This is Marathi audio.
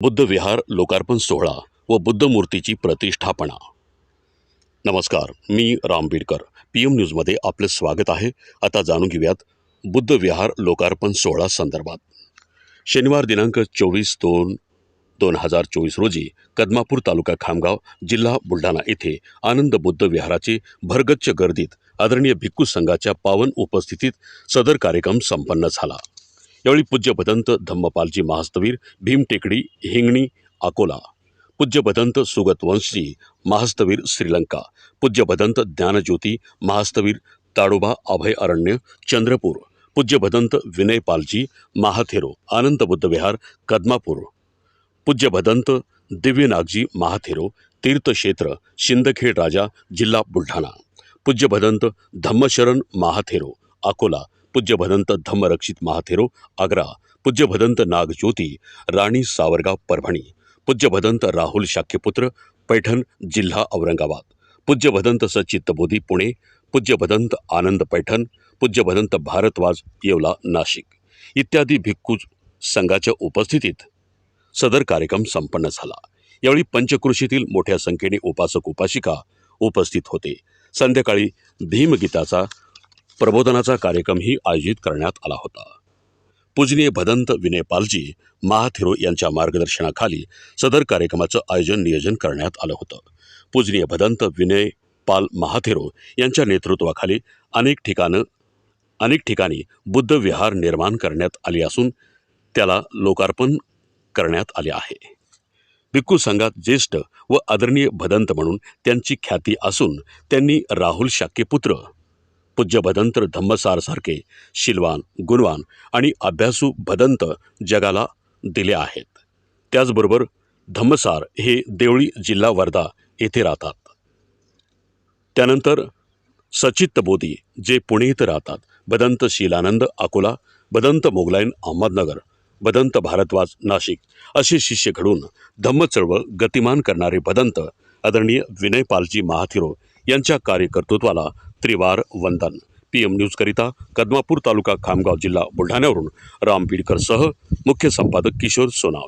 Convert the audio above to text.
बुद्ध विहार लोकार्पण सोहळा व बुद्ध मूर्तीची प्रतिष्ठापना। नमस्कार, मी राम बीडकर। PM न्यूजमध्ये आपले स्वागत आहे। आता जाणून घेऊयात बुद्ध विहार लोकार्पण सोहळा संदर्भात। शनिवार दिनांक 24/2/2024 रोजी कदमापूर तालुका खामगाव जिल्हा बुलढाणा येथे आनंद बुद्ध विहाराचे भरगच्च गर्दीत आदरणीय भिक्खू संघाच्या पावन उपस्थितीत सदर कार्यक्रम संपन्न झाला। यावेळी पूज्य भदंत धम्मपालजी महास्तवीर भीमटेकडी हिंगणी अकोला, पूज्य भदंत सुगत वंशी महास्तवीर श्रीलंका, पूज्य भदंत ज्ञानज्योती महास्तवीर ताडोबा अभय अरण्य चंद्रपूर, पूज्य भदंत विनयपालजी महाथेरो आनंद बुद्ध विहार कदमापूर, पूज्य भदंत दिव्यनागजी महाथेरो तीर्थक्षेत्र शिंदखेड राजा जिल्हा बुलढाणा, पूज्य भदंत धम्मशरण महाथेरो अकोला, पूज्य भदंत धम्मरक्षित महाथेरो आग्रा, पूज्य भदंत नागज्योती राणी सावरगाव परभणी, पूज्य भदंत राहुल शाक्यपुत्र पैठण जिल्हा औरंगाबाद, पूज्य भदंत सच्चित्तबोधी पुणे, पूज्य भदंत आनंद पैठण, पूज्य भदंत भारद्वाज येवला नाशिक इत्यादी भिक्खू संघाच्या उपस्थितीत सदर कार्यक्रम संपन्न झाला। यावेळी पंचक्रोशीतील मोठ्या संख्येने उपासक उपासिका उपस्थित होते। संध्याकाळी भीमगीताचा प्रबोधनाचा कार्यक्रमही आयोजित करण्यात आला होता। पूजनीय भदंत विनयपालजी महाथेरो यांच्या मार्गदर्शनाखाली सदर कार्यक्रमाचं नियोजन करण्यात आलं होतं। पूजनीय भदंत विनयपाल महाथेरो यांच्या नेतृत्वाखाली अनेक ठिकाणी बुद्ध विहार निर्माण करण्यात आले असून त्याला लोकार्पण करण्यात आले आहे। भिक्खू संघात ज्येष्ठ व आदरणीय भदंत म्हणून त्यांची ख्याती असून त्यांनी राहुल शाक्यपुत्र, पूज्य भदंत धम्मसारसारखे शीलवान, गुणवान आणि अभ्यासू भदंत जगाला दिले आहेत। त्याचबरोबर धम्मसार हे देवळी जिल्हा वर्धा येथे राहतात। त्यानंतर सच्चित्तबोधी जे पुणे येथे राहतात, भदंत शीलानंद अकोला, भदंत मोगलाईन अहमदनगर, भदंत भारद्वाज नाशिक असे शिष्य घडून धम्म चळवळ गतिमान करणारे भदंत आदरणीय विनयपालजी महाथेरो यांच्या कार्यकर्तृत्वाला त्रिवार वंदन। PM न्यूजकरिता कदमापूर तालुका खामगाव जिल्हा बुलढाण्यावरून राम बीडकर सह मुख्य संपादक किशोर सोनावणे।